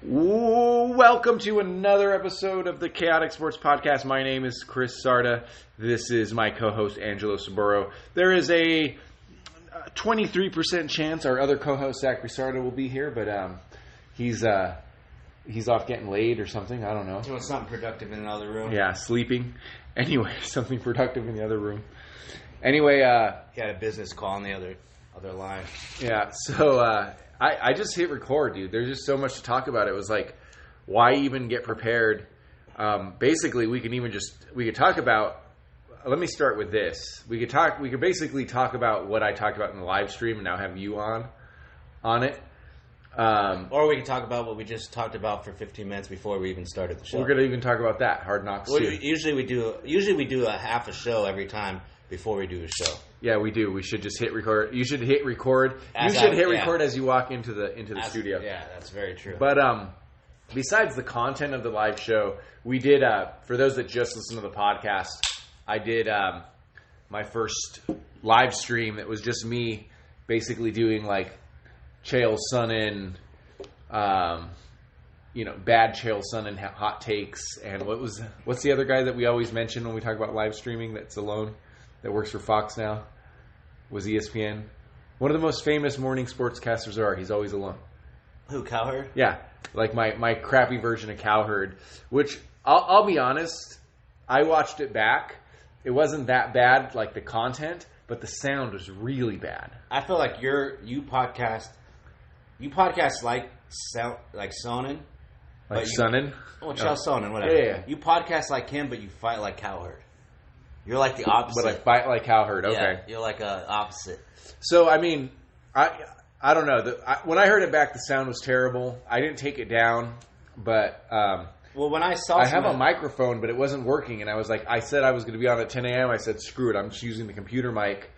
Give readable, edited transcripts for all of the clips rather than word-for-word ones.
Welcome to another episode of the Chaotic Sports Podcast. My name is Chris Sarda. This is my co-host, Angelo Saburo. There is a 23% chance our other co-host, Zachary Sarda, will be here, but he's off getting laid or something. I don't know. Doing something productive in another room. Yeah, sleeping. Anyway, something productive in the other room. Anyway, he had a business call on the other line. Yeah, so I just hit record, dude. There's just so much to talk about. It was like, why even get prepared? Basically, we could talk about. Let me start with this. We could basically talk about what I talked about in the live stream, and now have you on it. Or we could talk about what we just talked about for 15 minutes before we even started the show. We're gonna even talk about that Hard Knocks too. Usually we do a half a show every time before we do a show. Yeah, we do. We should just hit record. You should hit record. Record as you walk into the studio. Yeah, that's very true. But besides the content of the live show, we did. For those that just listen to the podcast, I did my first live stream. It was just me, basically doing like Chael Sonnen, bad Chael Sonnen hot takes, and what's the other guy that we always mention when we talk about live streaming that's alone, that works for Fox now, was ESPN. One of the most famous morning sportscasters are. He's always alone. Who, Cowherd? Yeah, like my crappy version of Cowherd, which I'll be honest, I watched it back. It wasn't that bad, like the content, but the sound was really bad. I feel like you podcast like Sonnen. Like Sonnen? Oh, Chael Sonnen, whatever. Yeah. You podcast like him, but you fight like Cowherd. You're like the opposite. But I fight like Cowherd, okay. Yeah, you're like opposite. So, I mean, I don't know. When I heard it back, the sound was terrible. I didn't take it down, but well, when I have a microphone, but it wasn't working, and I said I was going to be on at 10 a.m. I said, screw it, I'm just using the computer mic,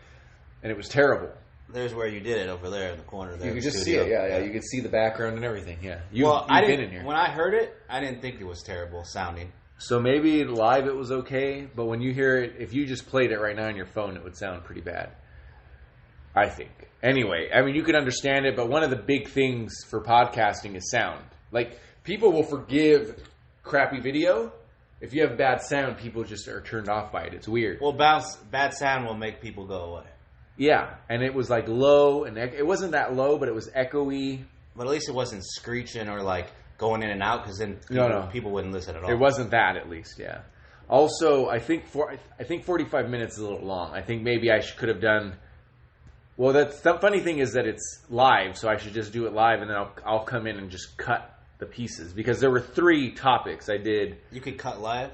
and it was terrible. There's where you did it, over there in the corner there. You could just see it, yeah. You could see the background and everything, yeah. You've been in here. When I heard it, I didn't think it was terrible sounding. So maybe live it was okay, but when you hear it, if you just played it right now on your phone, it would sound pretty bad, I think. Anyway, I mean, you can understand it, but one of the big things for podcasting is sound. Like, people will forgive crappy video. If you have bad sound, people just are turned off by it. It's weird. Well, bad sound will make people go away. Yeah, and it was like low, and it wasn't that low, but it was echoey. But at least it wasn't screeching or like going in and out, because then people wouldn't listen at all. It wasn't that, at least, yeah. Also, I think 45 minutes is a little long. I think maybe I could have done. Well, the funny thing is that it's live, so I should just do it live, and then I'll come in and just cut the pieces, because there were 3 topics I did. You could cut live?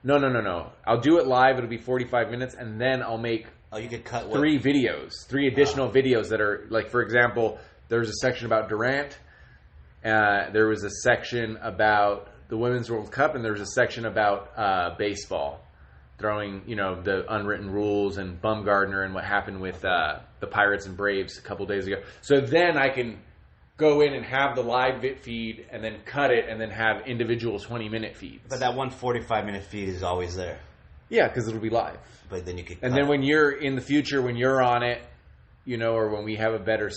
No. I'll do it live. It'll be 45 minutes, and then I'll make. Oh, you could cut 3 additional videos that are, like, for example, there's a section about Durant. There was a section about the Women's World Cup, and there was a section about baseball, throwing, the unwritten rules and Bumgarner and what happened with the Pirates and Braves a couple days ago. So then I can go in and have the live feed and then cut it and then have individual 20-minute feeds. But that one 45-minute feed is always there. Yeah, because it'll be live. But then you could. And then when you're in the future, when you're on it, or when we have a better.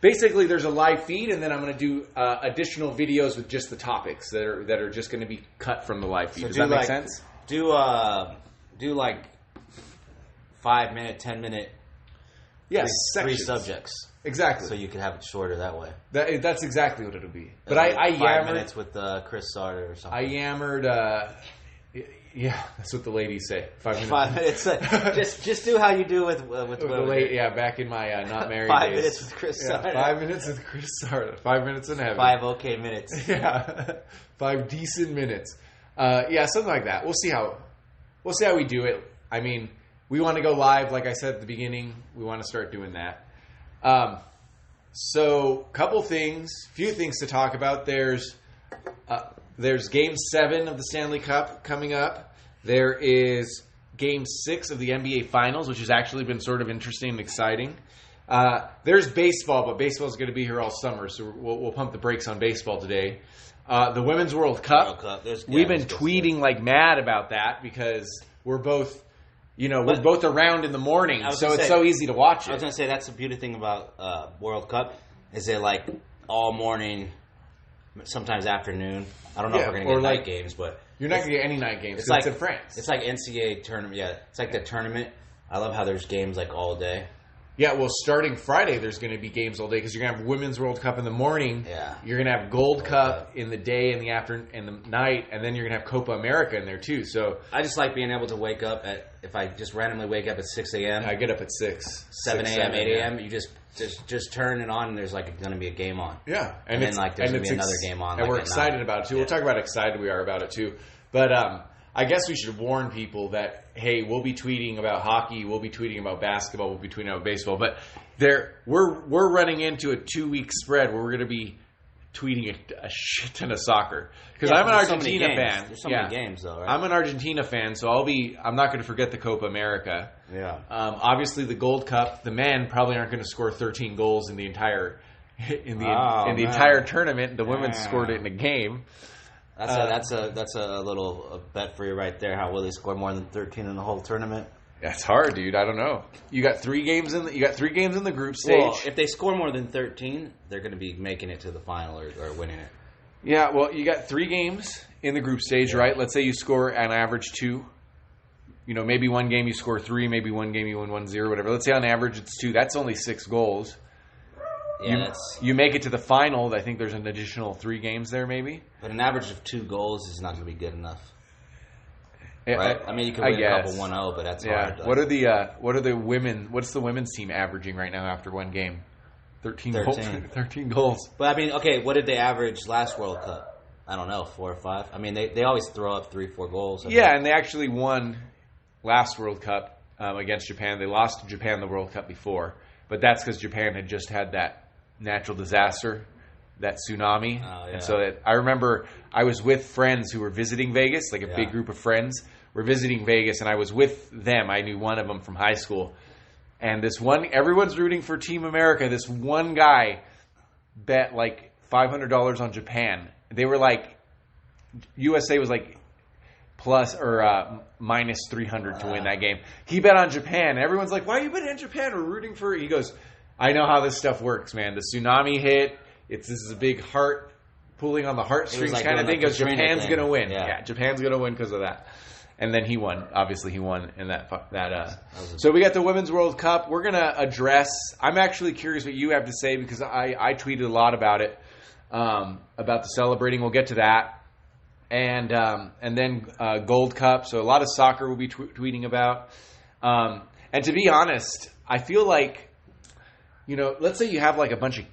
Basically, there's a live feed, and then I'm going to do additional videos with just the topics that are just going to be cut from the live feed. So does that make sense? Do like 5-minute, 10-minute. Yes, three subjects. Exactly. So you can have it shorter that way. That's exactly what it'll be. But I 5 minutes with Chris Sarda or something. I yammered. Yeah, that's what the ladies say. 5 minutes. 5 minutes. Just do how you do with the lady. Yeah, back in my not married 5 days. minutes with Chris Sarda. 5 minutes with Chris Sarda. 5 minutes in heaven. 5 okay minutes. Yeah, 5 decent minutes. Yeah, something like that. We'll see how we do it. I mean, we want to go live, like I said at the beginning. We want to start doing that. So, few things to talk about. There's Game 7 of the Stanley Cup coming up. There is Game 6 of the NBA Finals, which has actually been sort of interesting and exciting. There's baseball, but baseball is going to be here all summer, so we'll pump the brakes on baseball today. The Women's World Cup. We've been tweeting like mad about that because we're both around in the morning, so it's so easy to watch it. I was going to say, that's the beauty thing about World Cup, is it like all morning sometimes afternoon. I don't know if we're going to get night games, but you're not going to get any night games. It's like in France. It's like NCAA tournament. Yeah, it's like the tournament. I love how there's games like all day. Yeah, well, starting Friday, there's going to be games all day because you're going to have Women's World Cup in the morning. Yeah. You're going to have Gold Cup in the day and the afternoon and the night, and then you're going to have Copa America in there too. So I just like being able to wake up if I just randomly wake up at 6 a.m. I get up at 6. 7 a.m., 8 a.m. You just turn it on, and there's like going to be a game on. Yeah, and then like there's going to be another game on. And like we're excited about it too. Yeah. We'll talk about how excited we are about it too. But I guess we should warn people that, hey, we'll be tweeting about hockey, we'll be tweeting about basketball, we'll be tweeting about baseball, but we're running into a 2-week spread where we're going to be tweeting a shit ton of soccer because I'm an Argentina fan. There's so many games though, right? I'm an Argentina fan, so I'm not going to forget the Copa America. Yeah. Obviously, the Gold Cup, the men probably aren't going to score 13 goals in the entire entire tournament. The women scored it in a game. That's a little bet for you right there. How will they score more than 13 in the whole tournament? That's hard, dude. I don't know. You got 3 games in the group stage. Well, if they score more than 13, they're going to be making it to the final or winning it. Yeah, well, you got 3 games in the group stage, right? Let's say you score an average 2. You know, maybe one game you score 3, maybe one game you win 1-0, whatever. Let's say on average it's 2. That's only 6 goals. Yeah, you make it to the final. I think there's an additional 3 games there, maybe. But an average of 2 goals is not going to be good enough, yeah, right? I mean, you can win a couple 1-0, but that's hard. What are the women? What's the women's team averaging right now after one game? 13 goals. 13 goals. But I mean, okay, what did they average last World Cup? I don't know, 4 or 5. I mean, they always throw up 3-4 goals. And they actually won last World Cup against Japan. They lost to Japan the World Cup before, but that's because Japan had just had that natural disaster, that tsunami. And so I remember I was with friends who were visiting Vegas, like a big group of friends were visiting Vegas, and I was with them. I knew one of them from high school. And everyone's rooting for Team America. This one guy bet like $500 on Japan. They were like, USA was like plus or minus 300 to win that game. He bet on Japan. Everyone's like, why are you betting on Japan? We're rooting for... He goes, I know how this stuff works, man. The tsunami hit. This is a big heart pulling on the heartstrings kind of thing. Because Japan's going to win. Yeah, Japan's going to win because of that. And then he won. Obviously, he won in that. So we got the Women's World Cup. We're going to address. I'm actually curious what you have to say because I tweeted a lot about it, about the celebrating. We'll get to that, and then Gold Cup. So a lot of soccer we'll be tweeting about. And to be honest, I feel like, you know, let's say you have like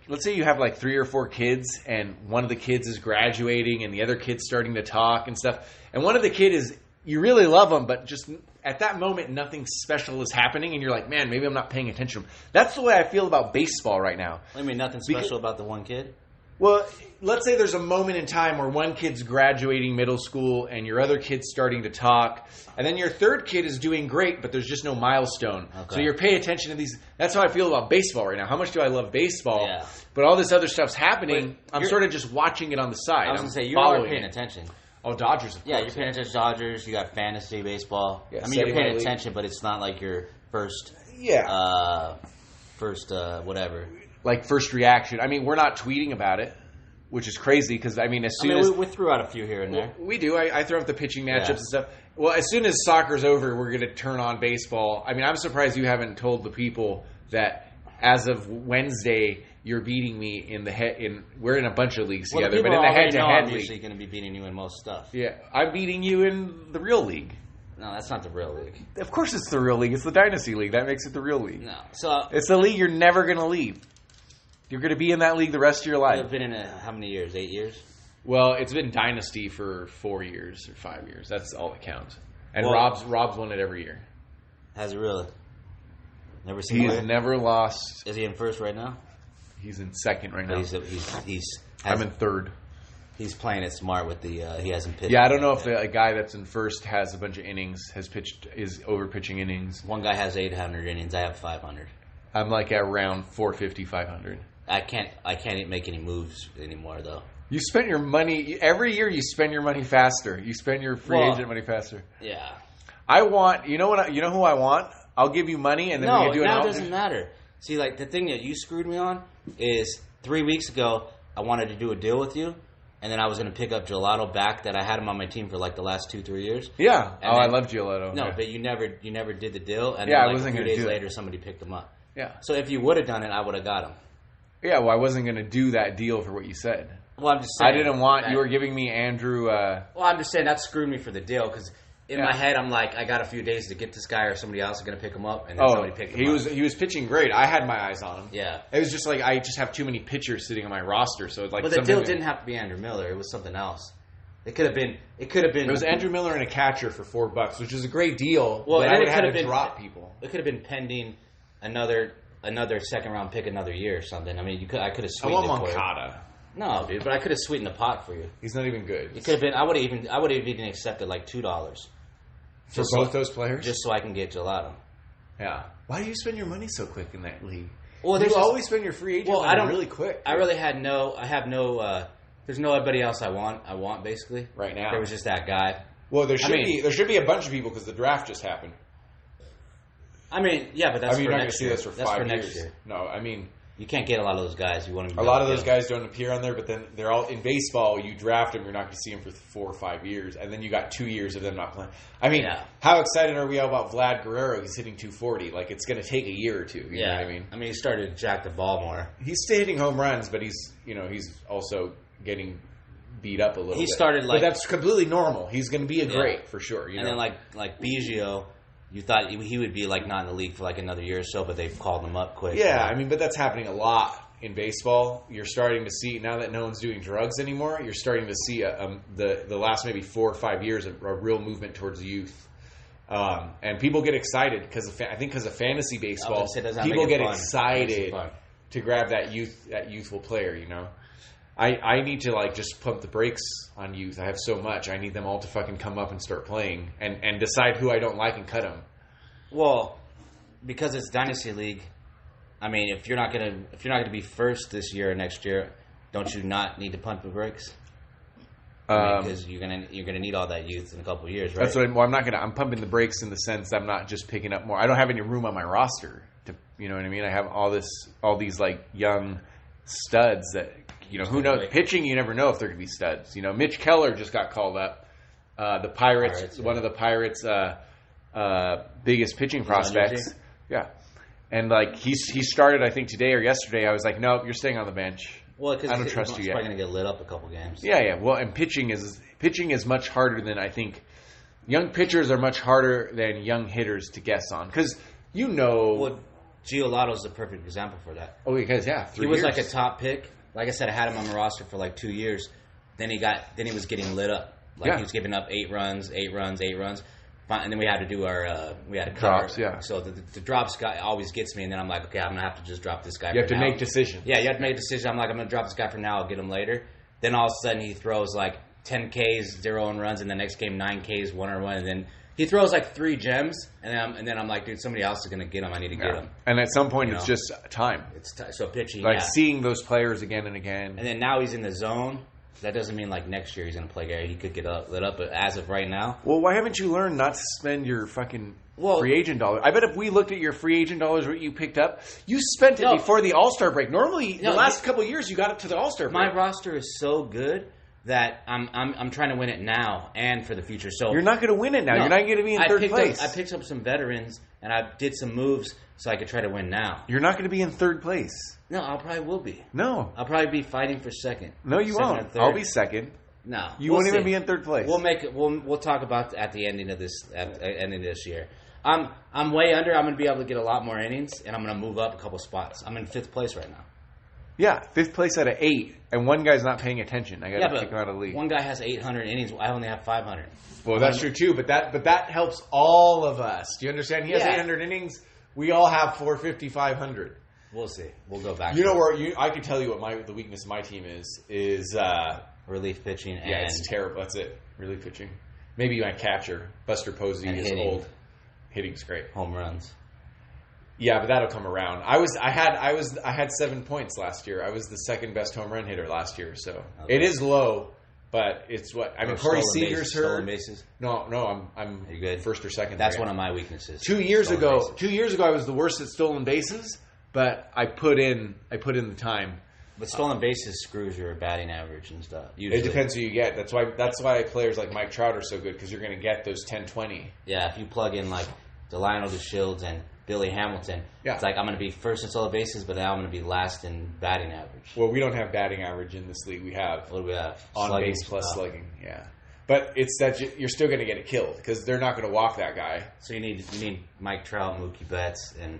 let's say you have like 3 or 4 kids, and one of the kids is graduating, and the other kid's starting to talk and stuff, and one of the kid is. You really love them, but just at that moment, nothing special is happening, and you're like, man, maybe I'm not paying attention. That's the way I feel about baseball right now. I mean, nothing special about the one kid? Well, let's say there's a moment in time where one kid's graduating middle school, and your other kid's starting to talk, and then your third kid is doing great, but there's just no milestone. Okay. So you're paying attention to these. That's how I feel about baseball right now. How much do I love baseball? Yeah. But all this other stuff's happening. I'm sort of just watching it on the side. I was going to say, you are paying attention. Oh, Dodgers, of course. Yeah, you're paying attention to Dodgers. You got fantasy baseball. Yeah, I mean, you're paying attention, but it's not like your first... whatever. Like first reaction. I mean, we're not tweeting about it, which is crazy because, I mean, as soon as... we threw out a few here and there. We do. I throw out the pitching matchups and stuff. Well, as soon as soccer's over, we're going to turn on baseball. I mean, I'm surprised you haven't told the people that as of Wednesday... You're beating me in the head. We're in a bunch of leagues together, but in the head-to-head league, I'm usually going to be beating you in most stuff. Yeah, I'm beating you in the real league. No, that's not the real league. Of course, it's the real league. It's the dynasty league. That makes it the real league. No, so it's the league you're never going to leave. You're going to be in that league the rest of your life. You've been in it how many years? 8 years. Well, it's been dynasty for 4 years or 5 years. That's all that counts. And Rob's won it every year. Has it really? Never seen. He's never lost. Is he in first right now? He's in second right now. I'm in third. He's playing it smart with the. He hasn't pitched. Yeah, I don't know if the guy that's in first has a bunch of innings, is over pitching innings. One guy has 800 innings. I have 500. I'm like at around 450, 500. I can't make any moves anymore though. You spent your money every year. You spend your money faster. You spend your free agent money faster. Yeah. I want. You know what? You know who I want? I'll give you money and then we can do it. No, it doesn't matter. See, like the thing that you screwed me on is 3 weeks ago I wanted to do a deal with you, and then I was going to pick up Gelato back that I had him on my team for like the last 2-3 years. Yeah. And I love Gelato. No, yeah. but you never did the deal. And Yeah, then I like wasn't a few gonna days do it. later, somebody picked him up. Yeah. So if you would have done it, I would have got him. Yeah, well, I wasn't going to do that deal for what you said. Well, I'm just saying. I didn't want... You were giving me Andrew... Well, I'm just saying that screwed me for the deal because in my head, I'm like, I got a few days to get this guy or somebody else is going to pick him up, and then somebody picked him up. He was pitching great. I had my eyes on him. Yeah. It was just like I just have too many pitchers sitting on my roster, so it's like... But the deal didn't have to be Andrew Miller. It was something else. It could have been... It was Andrew Miller and a catcher for $4, which is a great deal, well, but and I would it have could to have been drop people. It could have been pending another second round pick another year or something. I mean, I could have I sweetened want it for you. Moncada. No, dude, but I could have sweetened the pot for you. He's not even good. It could have been. I would have even accepted like $2 For both those players? just so I can get Gelato. Yeah. Why do you spend your money so quick in that league? Well, you always spend your free agent money really quick. I really had no. I have no. There's nobody else I want basically right now. There was just that guy. Well, there should be a bunch of people because the draft just happened. I mean, yeah, but that's you're for not next going year. to see this for That's 5 for years. next year. No, I mean... You can't get a lot of those guys. You want to. A lot of those guys don't appear on there, but then they're all in baseball. You draft them, you're not going to see them for 4 or 5 years, and then you got 2 years of them not playing. I mean, how excited are we all about Vlad Guerrero? He's hitting 240. Like it's going to take a year or two. You know what I mean? I mean, he started to jack the ball more. He's still hitting home runs, but he's also getting beat up a little. He bit. started but that's completely normal. He's going to be a great for sure. And then like Biggio. You thought he would be like not in the league for like another year or so, but they've called him up quick. Yeah, I mean, but that's happening a lot in baseball. You're starting to see, now that no one's doing drugs anymore, you're starting to see the last maybe 4 or 5 years a real movement towards youth. And people get excited because of fantasy baseball, people get excited to grab that youthful player. You know, I need to like just pump the brakes on youth. I have so much. I need them all to fucking come up and start playing and decide who I don't like and cut them. Well, because it's Dynasty League. I mean, if you're not gonna be first this year or next year, don't you not need to pump the brakes? Because you're gonna need all that youth in a couple of years, right? That's what I'm not gonna. I'm pumping the brakes in the sense I'm not just picking up more. I don't have any room on my roster to, you know what I mean. I have all these like young studs that who knows pitching. You never know if they're gonna be studs. You know, Mitch Keller just got called up. The Pirates, one of the Pirates' biggest pitching prospects. Yeah. And like he started, I think today or yesterday. I was like, nope, you're staying on the bench. Well, because I don't trust you yet. He's probably going to get lit up a couple games. Yeah. Well, and pitching is much harder than I think. Young pitchers are much harder than young hitters to guess on because Well, Giolato's the perfect example for that. Oh, because 3 years. He was like a top pick. Like I said, I had him on the roster for like 2 years. Then he was getting lit up. Like he was giving up 8 runs. And then we had to do our drops, So the drops guy always gets me, and then I'm like, okay, I'm gonna have to just drop this guy. You have to make decisions. Yeah, you have to make a decision. I'm like, I'm gonna drop this guy for now. I'll get him later. Then all of a sudden he throws like 10 Ks, 0 earned runs, and the next game 9 Ks, 1 earned run, and then he throws like 3 gems, and then I'm like, dude, somebody else is gonna get him. I need to get him. And at some point, it's just time. So pitching, like seeing those players again and again. And then now he's in the zone. That doesn't mean like next year he's going to play Gary. He could get lit up, but as of right now... Well, why haven't you learned not to spend your fucking free agent dollars? I bet if we looked at your free agent dollars, what you picked up, you spent it before the All-Star break. Normally, the last couple of years, you got it to the All-Star break. My roster is so good that I'm trying to win it now and for the future. So you're not going to win it now. You're not going to be in third place. I picked up some veterans, and I did some moves so I could try to win now. You're not going to be in third place. No, I probably will be. No. I'll probably be fighting for second. No, you won't. I'll be second. No, you won't even be in third place. We'll make it. We'll talk about at the ending of this year. I'm way under. I'm going to be able to get a lot more innings, and I'm going to move up a couple spots. I'm in 5th place right now. Yeah, 5th place out of 8, and one guy's not paying attention. I got to kick him out of the league. One guy has 800 innings. I only have 500. Well, that's true too. But that helps all of us. Do you understand? He has 800 innings. We all have 450, 500. We'll see. We'll go back. You know where I can tell you what the weakness of my team is relief pitching. Yeah, it's terrible. That's it. Relief pitching. Maybe my catcher, Buster Posey, is old. Hitting's great. Home runs. Yeah, but that'll come around. I had 7 points last year. I was the second best home run hitter last year. So it is low, but it's what I mean. Corey Seager's hurt. Stolen bases. No, I'm Are you good? First or second. That's one of my weaknesses. 2 years ago, I was the worst at stolen bases, but I put in the time. But stolen bases screws your batting average and stuff. Usually. It depends who you get. That's why players like Mike Trout are so good, because you're going to get those 10-20. Yeah, if you plug in like the Lionel DeShields and Billy Hamilton, it's like I'm going to be first in stolen bases, but now I'm going to be last in batting average. Well, we don't have batting average in this league. We have what do we have? On base plus slugging. Yeah, but it's that you're still going to get it killed because they're not going to walk that guy. So you need Mike Trout, Mookie Betts, and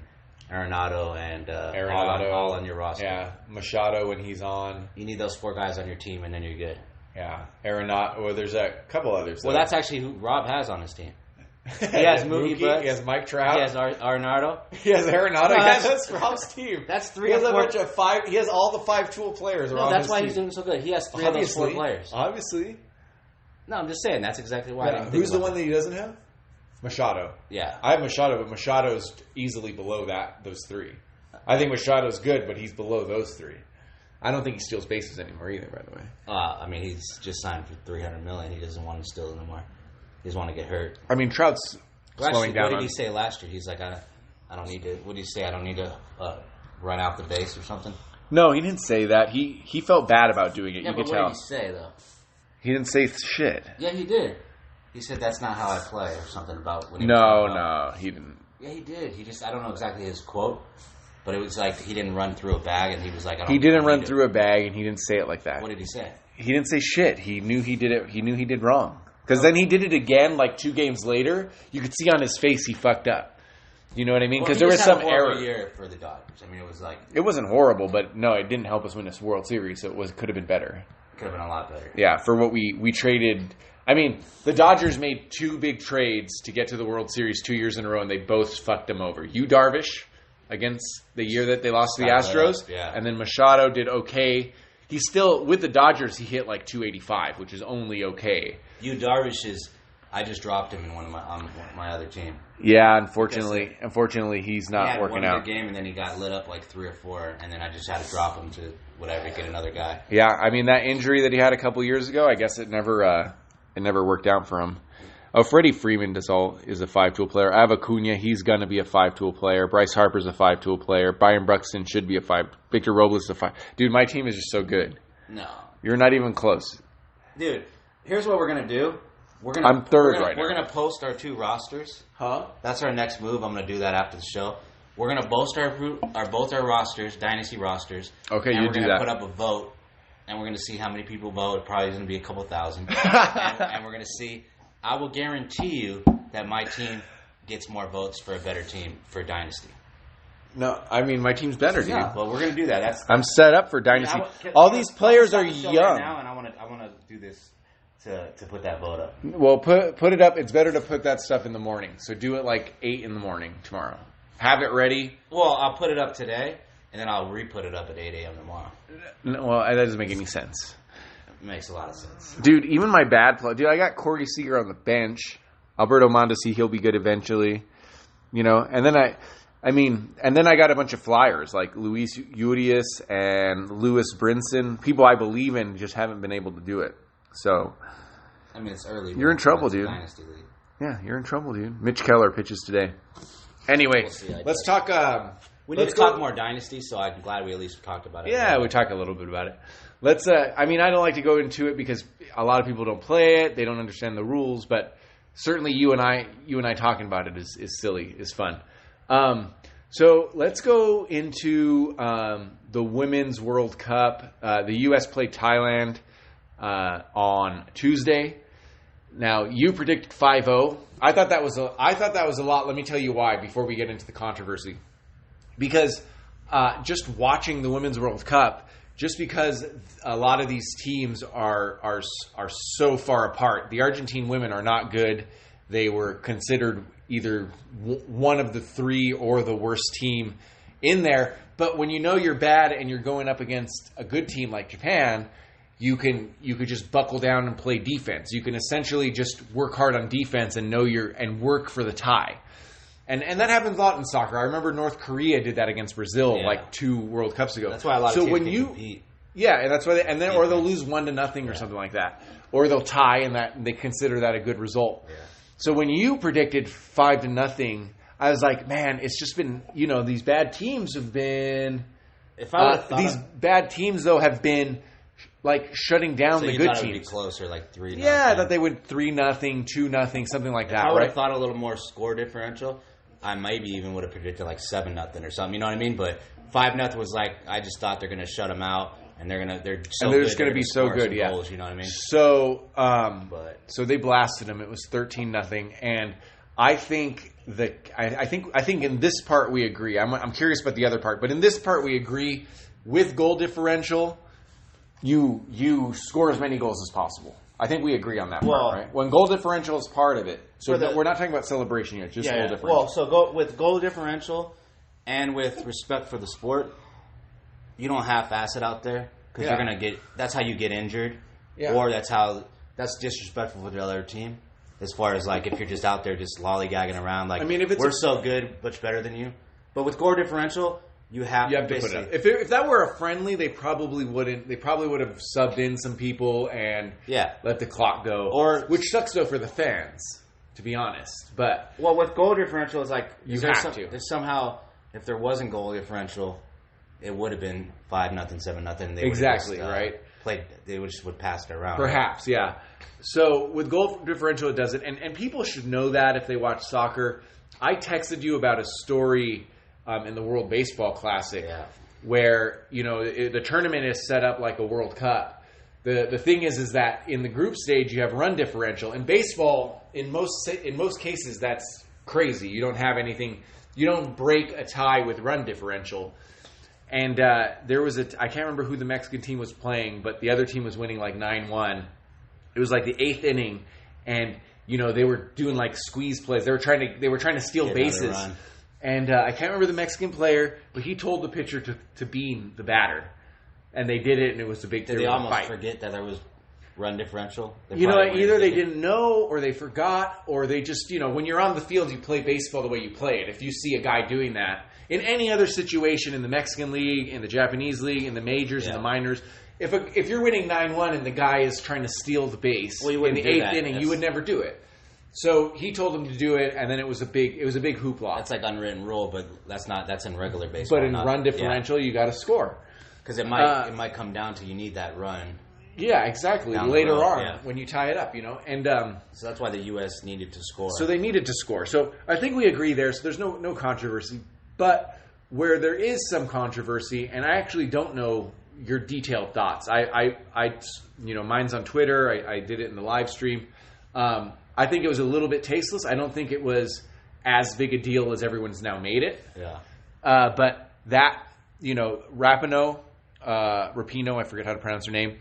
Arenado and all on your roster. Yeah, Machado when he's on. You need those 4 guys on your team, and then you're good. Yeah, Arenado. Or there's a couple others. Well, that's actually who Rob has on his team. He has Mookie Betts. He has Mike Trout. He has Arenado. He has Arenado. No, that's Rob's team. That's 3 He has or 4. a bunch of 5. He has all the 5 tool players. No, that's why he's doing so good. He has 3 of those 4 players. Obviously. No, I'm just saying that's exactly why. Yeah, who's the one that he doesn't have? Machado. Yeah, I have Machado, but Machado's easily below those 3. I think Machado's good, but he's below those 3. I don't think he steals bases anymore either, by the way. I mean, he's just signed for $300 million. He doesn't want to steal anymore. He doesn't want to get hurt. I mean, Trout's slowing down. What did he say last year? He's like, I don't need to. What did he say? I don't need to run out the base or something. No, he didn't say that. He felt bad about doing it. Yeah, you but could tell. What did he say though? He didn't say shit. Yeah, he did. He said that's not how I play or something about when he No, he didn't. Yeah, he did. I don't know exactly his quote. But it was like he didn't run through a bag, and he was like, he didn't run through a bag, and he didn't say it like that. What did he say? He didn't say shit. He knew he did it. He knew he did wrong. Because then he did it again, like 2 games later. You could see on his face he fucked up. You know what I mean? Because there was some error. Year for the Dodgers. I mean, it was like it wasn't horrible, but no, it didn't help us win this World Series. So it could have been better. Could have been a lot better. Yeah, for what we traded. I mean, the Dodgers made 2 big trades to get to the World Series 2 years in a row, and they both fucked them over. Darvish. Against the year that they lost to the Astros. Yeah. And then Machado did okay. He's still, with the Dodgers, he hit like 285, which is only okay. Darvish I just dropped him in on my other team. Yeah, unfortunately, he's not working out. He had 1 game, and then he got lit up like 3 or 4, and then I just had to drop him to whatever, get another guy. Yeah, I mean, that injury that he had a couple years ago, I guess it never worked out for him. Oh, Freddie Freeman is a 5-tool player. I have Acuna. He's going to be a 5-tool player. Bryce Harper's a 5-tool player. Byron Buxton should be a 5. Victor Robles is a 5. Dude, my team is just so good. No. You're not even close. Dude, here's what we're going to do. I'm third right now. We're going to post our 2 rosters. Huh? That's our next move. I'm going to do that after the show. We're going to both our rosters, dynasty rosters. Okay, you do that. And we're going to put up a vote, and we're going to see how many people vote. It probably is going to be a couple thousand. and we're going to see. I will guarantee you that my team gets more votes for a better team for Dynasty. No, I mean, my team's better, dude. Yeah, well, we're going to do that. I'm set up for Dynasty. All these players are young. Right now, and I want to do this to put that vote up. Well, put it up. It's better to put that stuff in the morning. So do it like 8 in the morning tomorrow. Have it ready. Well, I'll put it up today, and then I'll re-put it up at 8 a.m. tomorrow. No, well, that doesn't make any sense. Makes a lot of sense. Dude, even my bad play. Dude, I got Corey Seager on the bench. Alberto Mondesi, he'll be good eventually. You know, and then I got a bunch of flyers like Luis Urias and Lewis Brinson. People I believe in just haven't been able to do it. So, I mean, it's early. You're in trouble, dude. Dynasty League. Yeah, you're in trouble, dude. Mitch Keller pitches today. Anyway, let's talk. We need to talk more Dynasty, so I'm glad we at least talked about it. Yeah, we talked a little bit about it. Let's. I mean, I don't like to go into it because a lot of people don't play it. They don't understand the rules. But certainly, you and I talking about it is silly, is fun. So let's go into the Women's World Cup. The U.S. played Thailand on Tuesday. Now you predicted 5-0. I thought that was a lot. Let me tell you why before we get into the controversy. Because just watching the Women's World Cup, just because a lot of these teams are so far apart. The Argentine women are not good. They were considered either one of the 3 or the worst team in there. But when you know you're bad and you're going up against a good team like Japan, you could just buckle down and play defense. You can essentially just work hard on defense and work for the tie. And that happens a lot in soccer. I remember North Korea did that against Brazil like 2 World Cups ago. That's why a lot of teams can compete. Yeah, and that's why or they'll lose 1-0 or something like that. Or they'll tie and they consider that a good result. Yeah. So when you predicted 5-0, I was like, man, it's just been, these bad teams have been if I would have thought these bad teams though have been like shutting down the good teams. It would be closer, like 3-0. Yeah, that they went 3-0, 2-0, something like that. If I would have right? thought a little more score differential, I maybe even would have predicted like 7-0 or something. You know what I mean? But 5-0 was like I just thought they're going to shut them out, and they're just going to be so good. Yeah, goals, you know what I mean? So, so they blasted them. It was 13-0, and I think I think in this part we agree. I'm curious about the other part, but in this part we agree with goal differential. You score as many goals as possible. I think we agree on that part, right? When goal differential is part of it. So we're not talking about celebration yet, just goal differential. Well, so with goal differential and with respect for the sport, you don't half-ass it out there because you're going to get – that's how you get injured. Yeah. Or that's disrespectful for the other team as far as, like, if you're just out there just lollygagging around. Like, I mean, if we're so good, much better than you. But with goal differential – You have to put it up. If that were a friendly, they probably wouldn't. They probably would have subbed in some people and let the clock go. Which sucks though for the fans, to be honest. But with goal differential, it's like you have to. There's somehow, if there wasn't goal differential, it would have been 5-0, 7-0. They exactly just, right. They would pass it around. Perhaps, right? Yeah. So with goal differential, it does it, and people should know that if they watch soccer. I texted you about a story. In the World Baseball Classic, where the tournament is set up like a World Cup. The thing is that in the group stage you have run differential. In baseball, in most cases, that's crazy. You don't have anything. You don't break a tie with run differential. And there was I can't remember who the Mexican team was playing, but the other team was winning like 9-1. It was like the 8th inning, and they were doing like squeeze plays. They were trying to steal bases. And I can't remember the Mexican player, but he told the pitcher to beam the batter. And they did it, and it was a big Did they almost forget that there was run differential? Either they didn't know, or they forgot, or they just, when you're on the field, you play baseball the way you play it. If you see a guy doing that, in any other situation, in the Mexican league, in the Japanese league, in the majors, in the minors, if you're winning 9-1 and the guy is trying to steal the base in the 8th inning, you would never do it. So he told them to do it, and then it was a big hoopla. That's like unwritten rule, but that's in regular baseball. But in run differential, you got to score because it might come down to you need that run. Yeah, exactly. Later on, when you tie it up, and so that's why the U.S. needed to score. So they needed to score. So I think we agree there. So there's no controversy, but where there is some controversy, and I actually don't know your detailed thoughts. I mine's on Twitter. I did it in the live stream. I think it was a little bit tasteless. I don't think it was as big a deal as everyone's now made it. Yeah. But that, Rapinoe, I forget how to pronounce her name.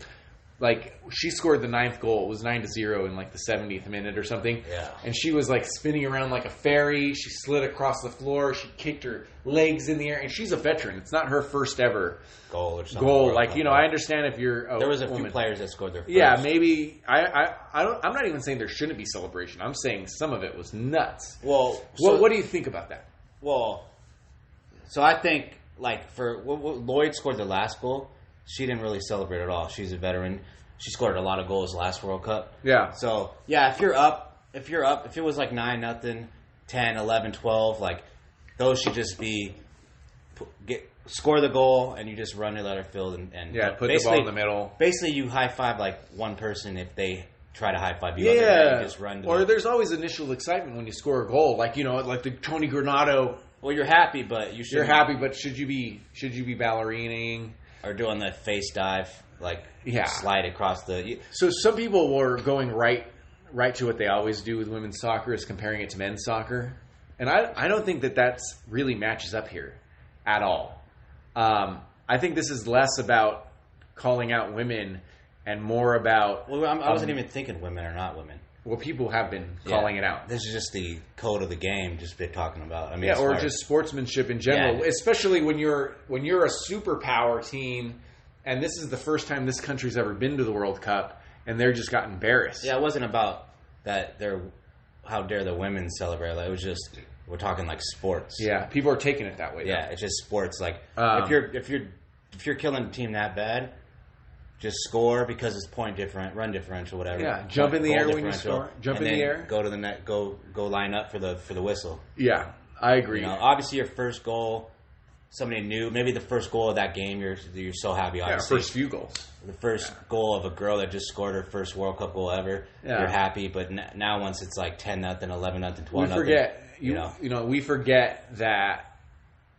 Like, she scored the 9th goal. It was 9-0 in like the 70th minute or something. Yeah. And she was like spinning around like a fairy. She slid across the floor. She kicked her legs in the air. And she's a veteran. It's not her first ever goal or something. Like, I understand if you're there was a few players that scored their first. Yeah, maybe. I'm not even saying there shouldn't be celebration. I'm saying some of it was nuts. Well, what do you think about that? Well, so I think like for Lloyd scored the last goal. She didn't really celebrate at all. She's a veteran. She scored a lot of goals last World Cup. Yeah. So, if you're up, if it was like 9-0, 10, 11, 12, like those should just be score the goal and you just run to letter field and put the ball in the middle. Basically, you high five like one person if they try to high five you. Yeah. You just run. There's always initial excitement when you score a goal, like like the Tony Granato. Well, you're happy, but you should. You're happy, but should you be ballerinaing? Or doing the face dive, slide across the... So some people were going right to what they always do with women's soccer, is comparing it to men's soccer. And I don't think that really matches up here at all. I think this is less about calling out women and more about... Well, I wasn't even thinking women or not women. Well, people have been calling it out. This is just the code of the game, just been talking about. I mean, or just sportsmanship in general, especially when you're a superpower team, and this is the first time this country's ever been to the World Cup, and they're just got embarrassed. Yeah, it wasn't about that. How dare the women celebrate? Like, it was just we're talking like sports. Yeah, people are taking it that way. Yeah, it's just sports. Like if you're killing a team that bad. Just score because it's point different, run differential, whatever. Yeah, jump in the air when you score. Jump in the air. Go to the net. Go line up for the whistle. Yeah, I agree. Obviously your first goal somebody new. Maybe the first goal of that game, you're so happy. Obviously, first few goals. The first goal of a girl that just scored her first World Cup goal ever. Yeah. You're happy, but now once it's like 10-0, 11-0, 12-0, we forget. We forget that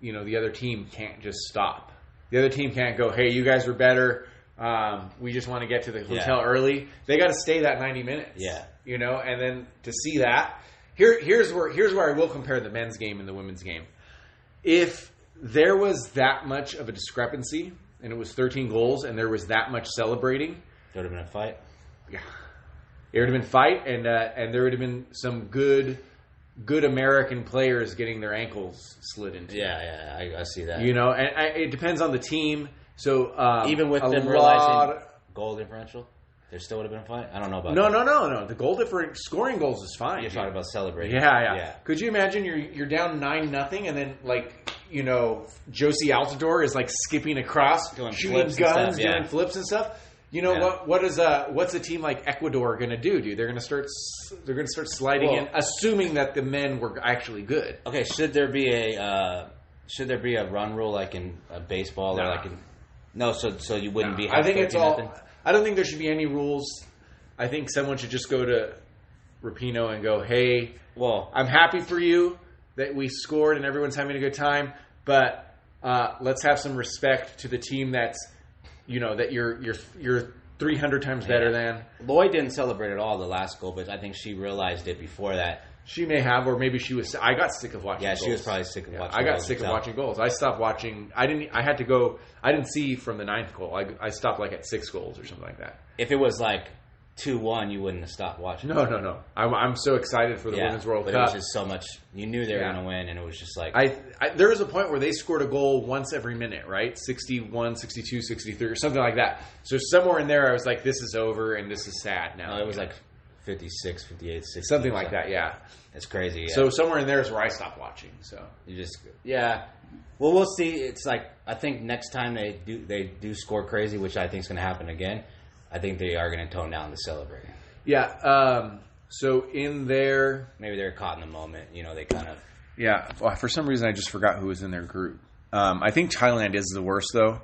the other team can't just stop. The other team can't go, hey, you guys were better. We just want to get to the hotel early. They got to stay that 90 minutes. Yeah. And then to see that, here's where I will compare the men's game and the women's game. If there was that much of a discrepancy, and it was 13 goals, and there was that much celebrating, there would have been a fight. Yeah, it would have been a fight, and there would have been some good American players getting their ankles slid into. Yeah, I see that. And it depends on the team. So even with them realizing goal differential, there still would have been a fight. I don't know about No. The goal difference, scoring goals is fine. You're talking about celebrating. Yeah. Could you imagine you're down 9-0, and then Josie Altidore is skipping across, shooting guns, doing flips and stuff. What's a team like Ecuador going to do, dude? They're going to start sliding in, assuming that the men were actually good. Okay, should there be a run rule like in baseball or like in? No, so you wouldn't be. I think it's all. Nothing? I don't think there should be any rules. I think someone should just go to Rapinoe and go, "Hey, I'm happy for you that we scored and everyone's having a good time, but let's have some respect to the team that's, that you're 300 times better than." Lloyd didn't celebrate at all the last goal, but I think she realized it before that. She may have, or maybe she was. I got sick of watching. Yeah, goals. She was probably sick of watching. I got sick of watching goals. I stopped watching. I didn't see from the 9th goal. I stopped at 6 goals or something like that. If it was 2-1, you wouldn't have stopped watching. No. I'm so excited for the Women's World Cup. But it was just so much. You knew they were going to win, and it was just there was a point where they scored a goal once every minute, right? 61, 62, 63, or something like that. So somewhere in there, I was like, this is over, and this is sad now. No, it was 56, 58, 60. Something like that, yeah. It's crazy. Yeah. So somewhere in there is where I stopped watching. So you just Well, we'll see. It's I think next time they do score crazy, which I think is going to happen again. I think they are going to tone down the celebrating. Yeah. So in there, maybe they're caught in the moment. They kind of. Yeah. Well, for some reason, I just forgot who was in their group. I think Thailand is the worst though.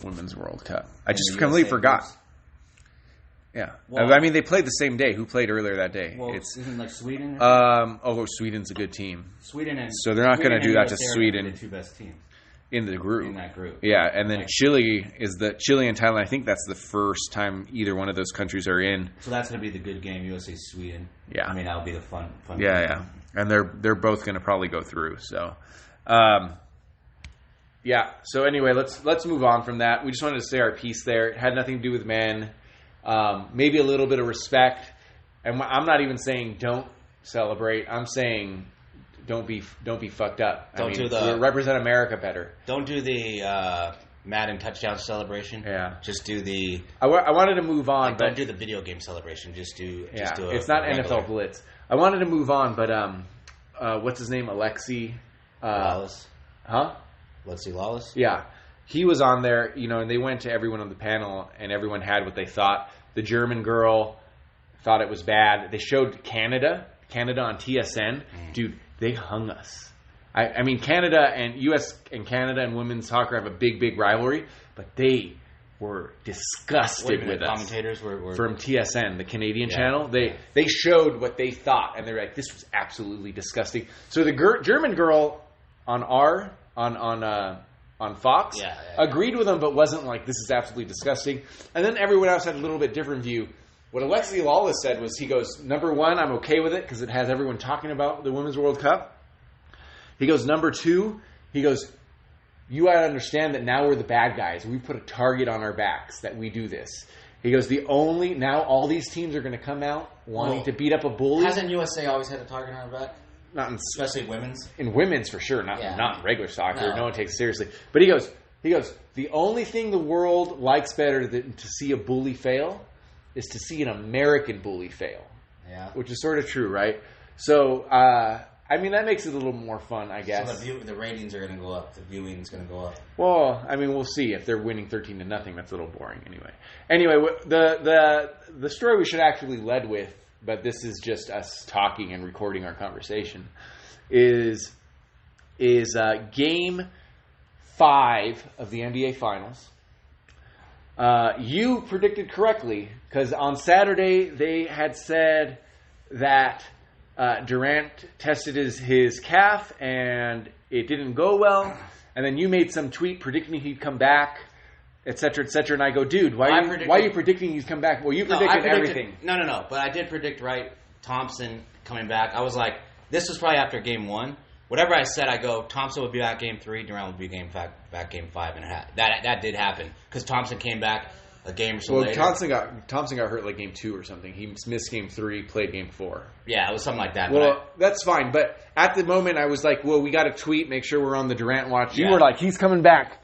Women's World Cup. I just completely forgot. Yeah, well, I mean they played the same day. Who played earlier that day? Well, isn't Sweden? Sweden a good team. Sweden and so they're not going to do that to Sweden. The 2 best teams in the group. In that group, yeah, and then Chile and Thailand. I think that's the first time either one of those countries are in. So that's going to be the good game. USA Sweden. Yeah, I mean that'll be the fun. Yeah, and they're both going to probably go through. So, yeah. So anyway, let's move on from that. We just wanted to say our piece there. It had nothing to do with men. Maybe a little bit of respect, and I'm not even saying don't celebrate. I'm saying don't be fucked up. Represent America better. Don't do the Madden touchdown celebration. Yeah, just do the. I wanted to move on, but don't do the video game celebration. Just do. It's not NFL Blitz. I wanted to move on, but what's his name? Alexi Lawless. Huh? Alexi Lawless. Yeah. He was on there, and they went to everyone on the panel, and everyone had what they thought. The German girl thought it was bad. They showed Canada on TSN. Dude, they hung us. I mean, Canada and U.S. and Canada and women's soccer have a big, big rivalry, but they were disgusted with us. Commentators were from TSN, the Canadian channel. They showed what they thought, and they're like, this was absolutely disgusting. So the German girl on Fox, agreed with him, but wasn't like, this is absolutely disgusting. And then everyone else had a little bit different view. What Alexi Lawless said was, he goes, number one, I'm okay with it because it has everyone talking about the Women's World Cup. He goes, number two, he goes, you gotta understand that now we're the bad guys. We put a target on our backs that we do this. He goes, now all these teams are going to come out wanting to beat up a bully. Hasn't USA always had a target on our back? Especially women's. In women's, for sure. Not in regular soccer. No one takes it seriously. But he goes, the only thing the world likes better than to see a bully fail is to see an American bully fail. Yeah. Which is sort of true, right? So, I mean, that makes it a little more fun, I guess. So the ratings are going to go up. The viewing is going to go up. Well, I mean, we'll see. If they're winning 13-0, that's a little boring anyway. Anyway, the story we should actually lead with, but this is just us talking and recording our conversation, is is Game 5 of the NBA Finals. You predicted correctly because on Saturday they had said that Durant tested his calf and it didn't go well. And then you made some tweet predicting he'd come back, et cetera, and I go, dude, why are you predicting he's come back? Well, you predicted everything. No. But I did predict right Thompson coming back. I was like, this was probably after Game 1. Whatever I said, I go, Thompson would be back Game 3, Durant would be back Game 5. And that did happen because Thompson came back a game or so later. Thompson got hurt like Game 2 or something. He missed Game 3, played Game 4. Yeah, it was something like that. Well, that's fine. But at the moment, I was like, well, we got to tweet, make sure we're on the Durant watch. You were like, he's coming back.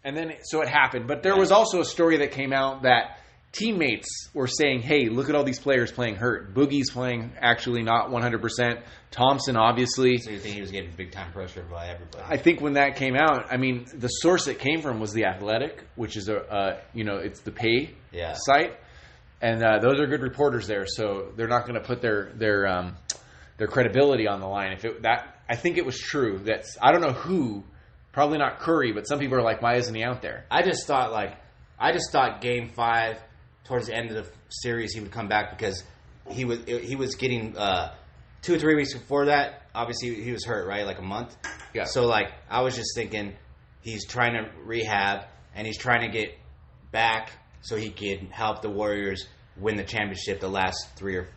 And then, so it happened. But there was also a story that came out that teammates were saying, hey, look at all these players playing hurt. Boogie's playing actually not 100%. Thompson, obviously. So you think he was getting big-time pressure by everybody? I think when that came out, I mean, the source it came from was The Athletic, which is, it's the pay site. And those are good reporters there, so they're not going to put their credibility on the line. I think it was true. I don't know who, probably not Curry, but some people are like, why isn't he out there? I just thought Game 5, towards the end of the series, he would come back because he was getting 2 or 3 weeks before that. Obviously, he was hurt, right? Like a month. Yeah. So, I was just thinking he's trying to rehab and he's trying to get back so he can help the Warriors win the championship the last 3 or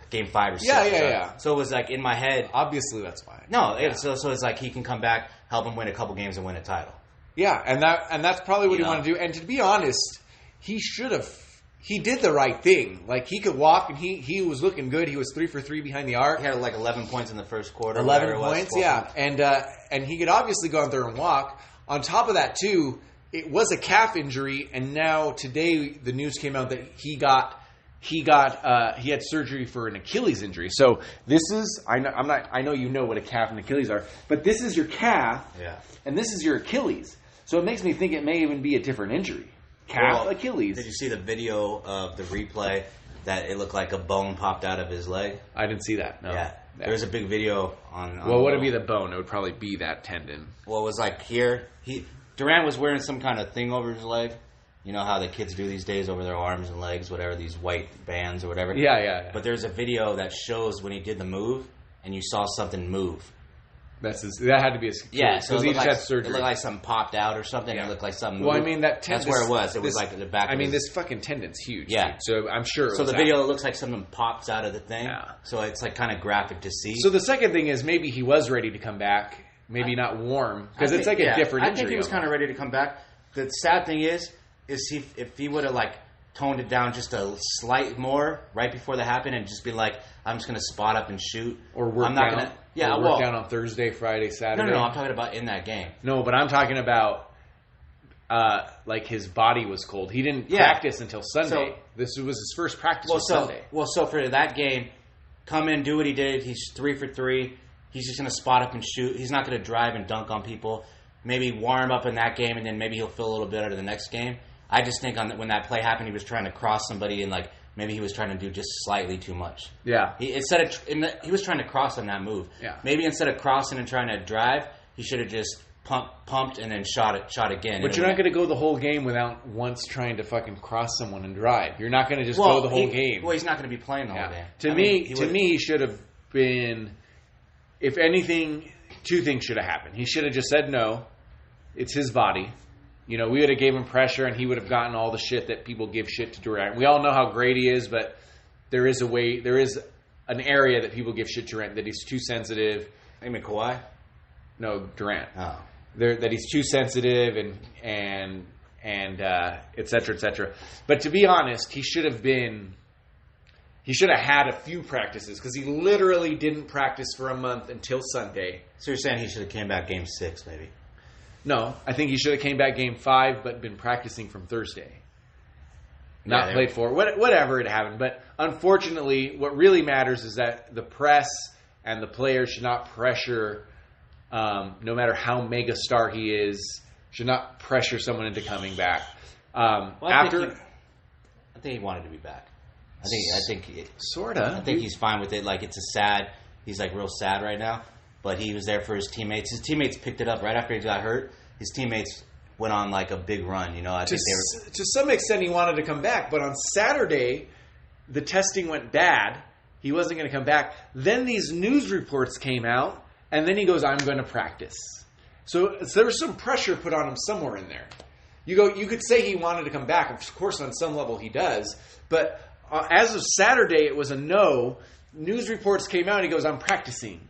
Game 5 or 6. Yeah. So it was like in my head. Obviously, that's why. No, so it's like he can come back, help him win a couple games and win a title. Yeah, and that's probably what he wanted to do. And to be honest, he should have. He did the right thing. Like, he could walk, and he was looking good. He was 3 for 3 behind the arc. He had 11 points in the first quarter. 11 points, yeah. And he could obviously go out there and walk. On top of that, too, it was a calf injury, and now today the news came out that he had surgery for an Achilles injury. So this is I know you know what a calf and Achilles are, but this is your calf, and this is your Achilles. So it makes me think it may even be a different injury. Achilles. Did you see the video of the replay that it looked like a bone popped out of his leg? I didn't see that. No. Yeah. There's a big video on well, would it be the bone? It would probably be that tendon. Well, it was like here. Durant was wearing some kind of thing over his leg. You know how the kids do these days over their arms and legs, whatever, these white bands or whatever. Yeah. But there's a video that shows when he did the move, and you saw something move. That had to be his Achilles, so he just had surgery. It looked like something popped out or something. Yeah. It looked like something moved. Well, I mean, that's where it was. It was like the back. This fucking tendon's huge. Yeah. Dude. So I'm sure. So the video, it looks like something pops out of the thing. Yeah. So it's like kind of graphic to see. So the second thing is maybe he was ready to come back. Maybe not warm because it's like a different injury. I think he was kind of ready to come back. The sad thing is if he would have toned it down just a slight more right before that happened and just be like, I'm just going to spot up and shoot. Or work down. Work down on Thursday, Friday, Saturday. No, I'm talking about in that game. No, but I'm talking about his body was cold. He didn't practice until Sunday. This was his first practice Sunday. So for that game, come in, do what he did. He's 3 for 3. He's just going to spot up and shoot. He's not going to drive and dunk on people. Maybe warm up in that game, and then maybe he'll feel a little better the next game. I just think when that play happened, he was trying to cross somebody, and maybe he was trying to do just slightly too much. Yeah. He was trying to cross on that move. Yeah. Maybe instead of crossing and trying to drive, he should have just pumped and then shot again. But you're not going to go the whole game without once trying to fucking cross someone and drive. You're not going to just go the whole game. Well, he's not going to be playing the whole game. To me, he should have been. If anything, 2 things should have happened. He should have just said no. It's his body. We would have gave him pressure, and he would have gotten all the shit that people give shit to Durant. We all know how great he is, but there is an area that people give shit to Durant, that he's too sensitive. You mean Kawhi? No, Durant. Oh. That he's too sensitive and et cetera, et cetera. But to be honest, he should have had a few practices because he literally didn't practice for a month until Sunday. So you're saying he should have came back Game 6, maybe? No, I think he should have came back Game 5, but been practicing from Thursday. Not played for whatever it happened. But unfortunately, what really matters is that the press and the players should not pressure, no matter how mega star he is, should not pressure someone into coming back. I think he wanted to be back. I think sorta. I think he's fine with it. He's real sad right now. but he was there for his teammates. His teammates picked it up right after he got hurt. His teammates went on like a big run. You know, I think they were to some extent he wanted to come back, but on Saturday the testing went bad. He wasn't going to come back. Then these news reports came out, and then he goes, "I'm going to practice." So there was some pressure put on him somewhere in there. You could say he wanted to come back. Of course, on some level he does. But as of Saturday, it was a no. News reports came out. And he goes, "I'm practicing."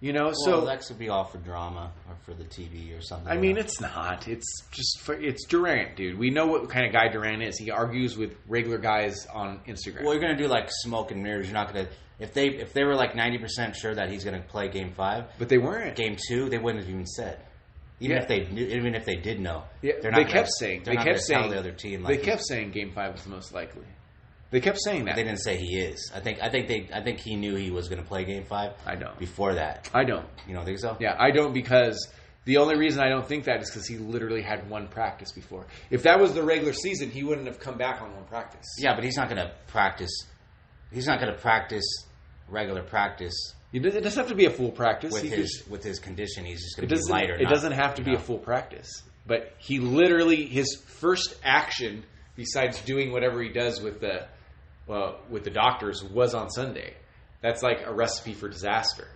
You know, well, that could be all for drama or for the TV or something. I mean, it's not. It's just it's Durant, dude. We know what kind of guy Durant is. He argues with regular guys on Instagram. Well, you're gonna do like smoke and mirrors. You're not gonna if they were like 90% sure that he's gonna play Game 5, but they weren't. Game 2, they wouldn't have even said. Even if they knew, even if they did know, they're not. They kept saying tell the other team. Like, they kept saying Game 5 was most likely. They kept saying that. They didn't say he is. I think he knew he was going to play Game 5. I don't. Before that, I don't. You don't think so? Yeah, I don't, because the only reason I don't think that is because he literally had one practice before. If that was the regular season, he wouldn't have come back on one practice. Yeah, but he's not going to practice. He's not going to practice regular practice. It doesn't have to be a full practice. With his condition, he's just going to be lighter. It doesn't have to be a full practice. But he literally, his first action, besides doing whatever he does with the doctors, was on Sunday. That's like a recipe for disaster.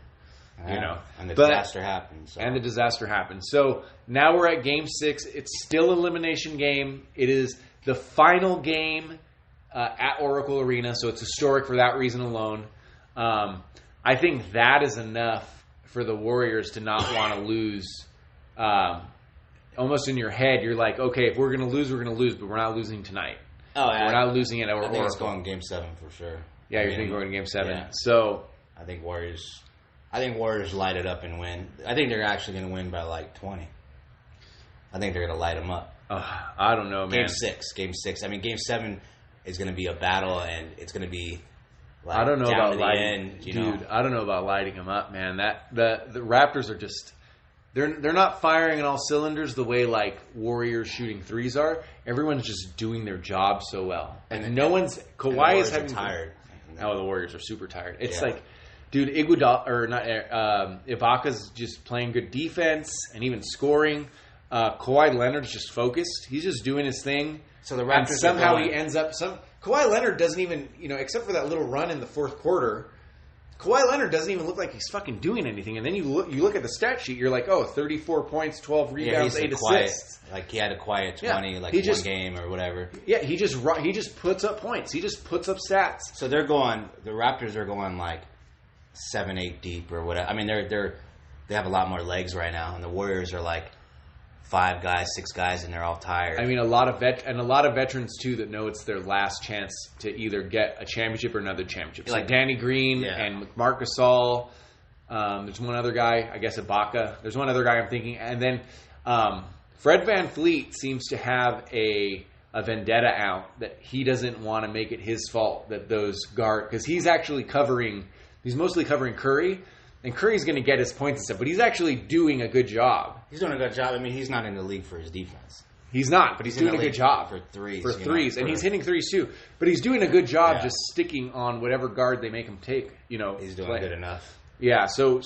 You know, and the disaster happened. So. And the disaster happened. So now we're at Game 6. It's still an elimination game. It is the final game at Oracle Arena, so it's historic for that reason alone. I think that is enough for the Warriors to not want to lose. Almost in your head, you're like, okay, if we're going to lose, we're going to lose, but we're not losing tonight. Oh, yeah. We're not losing it at Oracle. I think it's going Game 7 for sure. Yeah, you're thinking going to Game 7. Yeah. So I think Warriors light it up and win. I think they're actually going to win by like 20. I think they're going to light them up. I don't know, man. Game 6. I mean, Game 7 is going to be a battle, and it's going to be. Like, I don't know about lighting, dude. I don't know about lighting them up, man. The Raptors are just they're not firing on all cylinders the way like Warriors shooting threes are. Everyone's just doing their job so well, and no one's. Kawhi is having tired. Oh, the Warriors are super tired. It's like, dude, Ibaka's just playing good defense and even scoring. Kawhi Leonard's just focused. He's just doing his thing. So the Raptors and somehow he ends up Kawhi Leonard doesn't even, except for that little run in the fourth quarter, Kawhi Leonard doesn't even look like he's fucking doing anything. And then you look at the stat sheet, you're like, 34 points, 12 rebounds, 8 assists. Like he had a quiet 20, one game or whatever. Yeah, he just puts up points. He just puts up stats. So the Raptors are going like 7-8 deep or whatever. I mean, they have a lot more legs right now, and the Warriors are like 5 guys, 6 guys, and they're all tired. I mean, a lot of veterans too that know it's their last chance to either get a championship or another championship. So like Danny Green and Marc Gasol. There's one other guy, I guess Ibaka. There's one other guy I'm thinking, and then Fred VanVleet seems to have a vendetta out that he doesn't want to make it his fault that those guard, because he's mostly covering Curry. And Curry's going to get his points and stuff, but he's actually doing a good job. He's doing a good job. I mean, he's not in the league for his defense. He's not, but he's doing a good job. For threes. And he's hitting threes too. But he's doing a good job just sticking on whatever guard they make him take. He's doing good enough. Yeah, so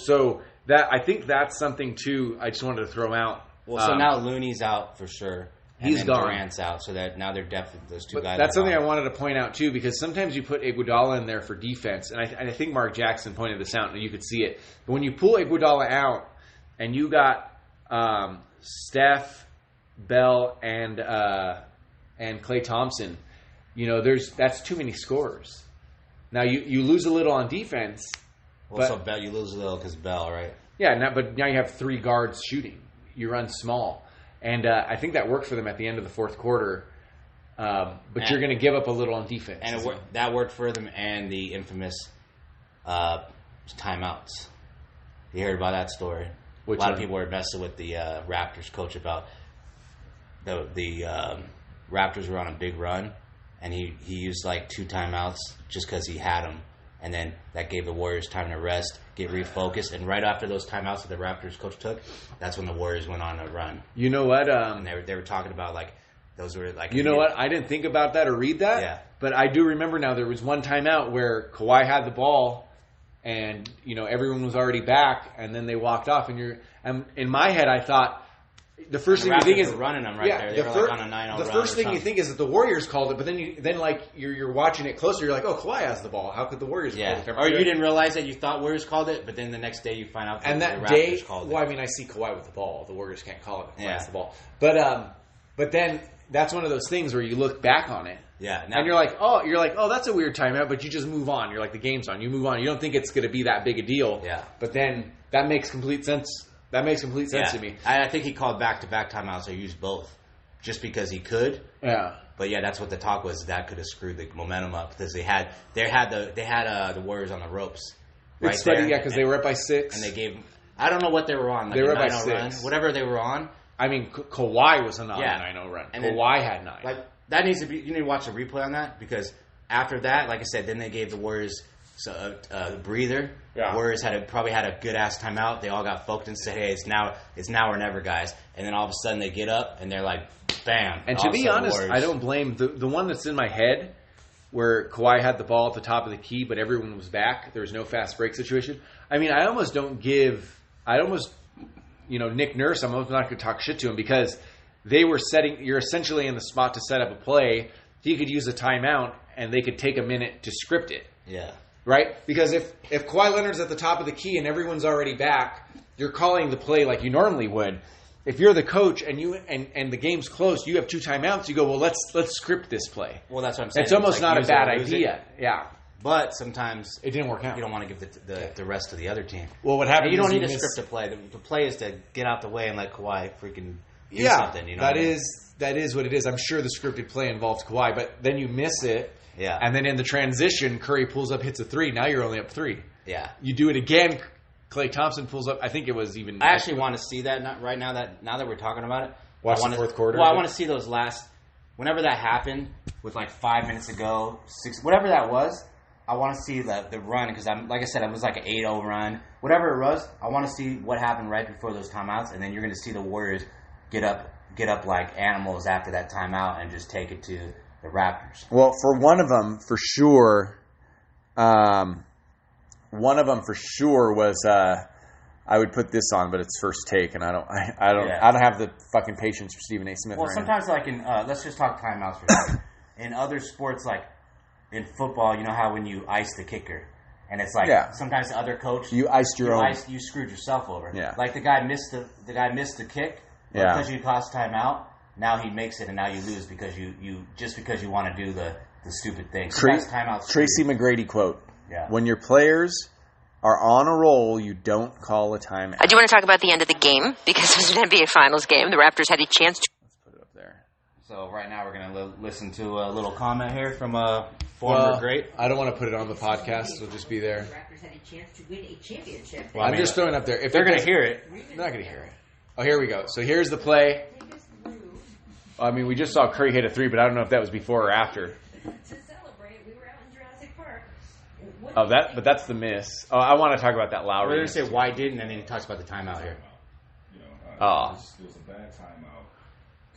that I think that's something too I just wanted to throw out. Well, so now Looney's out for sure. He's gone. Durant's out, so that now they're definitely those two guys. That's something I wanted to point out too, because sometimes you put Iguodala in there for defense, and I think Mark Jackson pointed this out, and you could see it. But when you pull Iguodala out, and you got Steph, Bell, and Klay Thompson, that's too many scorers. Now you lose a little on defense. Well, so Bell, you lose a little because Bell, right? Yeah, but now you have 3 guards shooting. You run small. And I think that worked for them at the end of the fourth quarter. But you're going to give up a little on defense. And that worked for them, and the infamous timeouts. You heard about that story? A lot of people were messing with the Raptors coach about the Raptors were on a big run, and he used like 2 timeouts just because he had them. And then that gave the Warriors time to rest, get refocused. And right after those timeouts that the Raptors coach took, that's when the Warriors went on a run. You know what? And they were talking about like those were like. You know what? I didn't think about that or read that. Yeah. But I do remember now there was one timeout where Kawhi had the ball, and everyone was already back, and then they walked off, and in my head I thought the first thing you think is running them right there. They were on a 9-0 run. The first thing you think is that the Warriors called it, but then you're watching it closer. You're like, oh, Kawhi has the ball. How could the Warriors call it? Or you didn't realize that you thought Warriors called it, but then the next day you find out that the day, Raptors called it. Well, I mean, I see Kawhi with the ball. The Warriors can't call it. Kawhi has the ball. But then that's one of those things where you look back on it. Yeah. And you're like, oh, that's a weird timeout, but you just move on. You're like, the game's on. You move on. You don't think it's going to be that big a deal. Yeah. But then that makes complete sense. That makes complete sense to me. I think he called back-to-back timeouts or used both just because he could. Yeah. But yeah, that's what the talk was. That could have screwed the momentum up because they had the Warriors on the ropes. Right, it's steady, because they were up by 6. And they gave. I don't know what they were on. Like they were up by 6. Run, whatever they were on. I mean, Kawhi was on a 9-0 run. And Kawhi had 9. Like that needs to be. You need to watch a replay on that because after that, like I said, then they gave the Warriors a breather. Yeah. Warriors probably had a good ass timeout. They all got focused and said, "Hey, it's now or never, guys." And then all of a sudden they get up and they're like, "Bam!" And to be honest, I don't blame the one that's in my head where Kawhi had the ball at the top of the key, but everyone was back. There was no fast break situation. I mean, Nick Nurse, I'm almost not going to talk shit to him because they were you're essentially in the spot to set up a play. He could use a timeout and they could take a minute to script it. Yeah. Right? Because if Kawhi Leonard's at the top of the key and everyone's already back, you're calling the play like you normally would. If you're the coach and and the game's close, you have 2 timeouts, you go, well, let's script this play. Well, that's what I'm saying. It's almost not a bad idea. Yeah. But sometimes it didn't work out. You don't want to give the rest to the other team. Well, what happened? You don't need to script a play. The play is to get out the way and let Kawhi freaking do something. That is what it is. I'm sure the scripted play involves Kawhi, but then you miss it. Yeah. And then in the transition, Curry pulls up, hits a 3. Now you're only up 3. Yeah. You do it again. Klay Thompson pulls up. I think it was even. I actually want to see that now that we're talking about it. Watch the fourth quarter. Well, I want to see those whenever that happened with like 5 minutes ago, 6, whatever that was. I want to see the run because like I said, it was like an 8-0 run. Whatever it was, I want to see what happened right before those timeouts, and then you're going to see the Warriors get up like animals after that timeout and just take it to the Raptors. Well, for one of them, for sure, was I would put this on, but it's First Take, and I don't have the fucking patience for Stephen A. Smith. Well, sometimes like let's just talk timeouts for a second. In other sports, like in football, you know how when you ice the kicker, and it's like sometimes the other coach you iced your own. You screwed yourself over. Yeah. Like the guy missed the kick because you cost timeout. Now he makes it, and now you lose because you want to do the stupid thing. Tracy McGrady quote. Yeah. When your players are on a roll, you don't call a timeout. I do want to talk about the end of the game because it was an NBA Finals game. The Raptors had a chance to. Let's put it up there. So right now we're going to listen to a little comment here from a former great. I don't want to put it on the podcast. It'll just be there. The Raptors had a chance to win a championship. Well, I'm just throwing it up there. If they're going to hear it. They're not going to hear it. Oh, here we go. So here's the play. I mean, we just saw Curry hit a 3, but I don't know if that was before or after. To celebrate, we were out in Jurassic Park. But that's the miss. Oh, I want to talk about that Lowry. We're going to say why didn't, and then he talks about the timeout here. It was a bad timeout.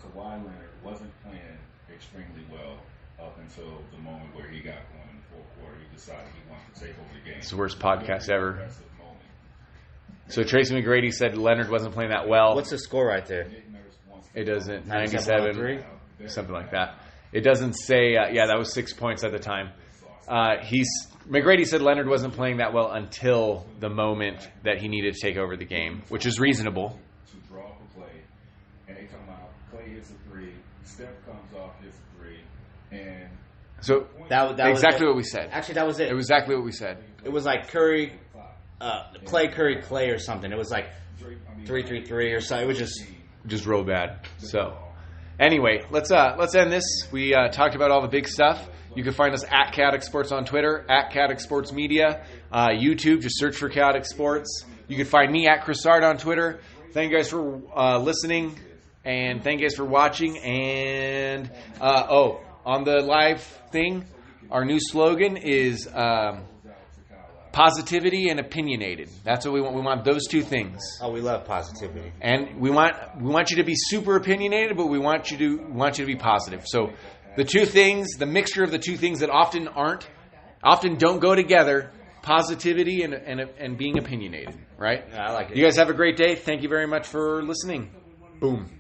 Kawhi Leonard wasn't playing extremely well up until the moment where he got going in the fourth quarter. He decided he wanted to take over the game. It's the worst podcast ever. So Tracy McGrady said Leonard wasn't playing that well. What's the score right there? It doesn't. 97, something like that. It doesn't say. That was 6 points at the time. McGrady said Leonard wasn't playing that well until the moment that he needed to take over the game, which is reasonable. To draw up a play, and they come out. Clay hits a 3. Steph comes off, hits a 3, and so that exactly what we said. Actually, that was it. It was exactly what we said. It was like Curry, Clay or something. It was like 3-3-3 or something. It was just real bad. So anyway, let's end this. We talked about all the big stuff. You can find us at Chaotic Sports on Twitter, at Chaotic Sports Media, YouTube. Just search for Chaotic Sports. You can find me at Chrisard on Twitter. Thank you guys for listening, and thank you guys for watching. And on the live thing, our new slogan is positivity and opinionated. That's what we want. We want those two things. Oh, we love positivity. And we want you to be super opinionated, but we want you to be positive. So the two things, the mixture of the two things that often don't go together, positivity and being opinionated, right? Yeah, I like it. You guys have a great day. Thank you very much for listening. Boom.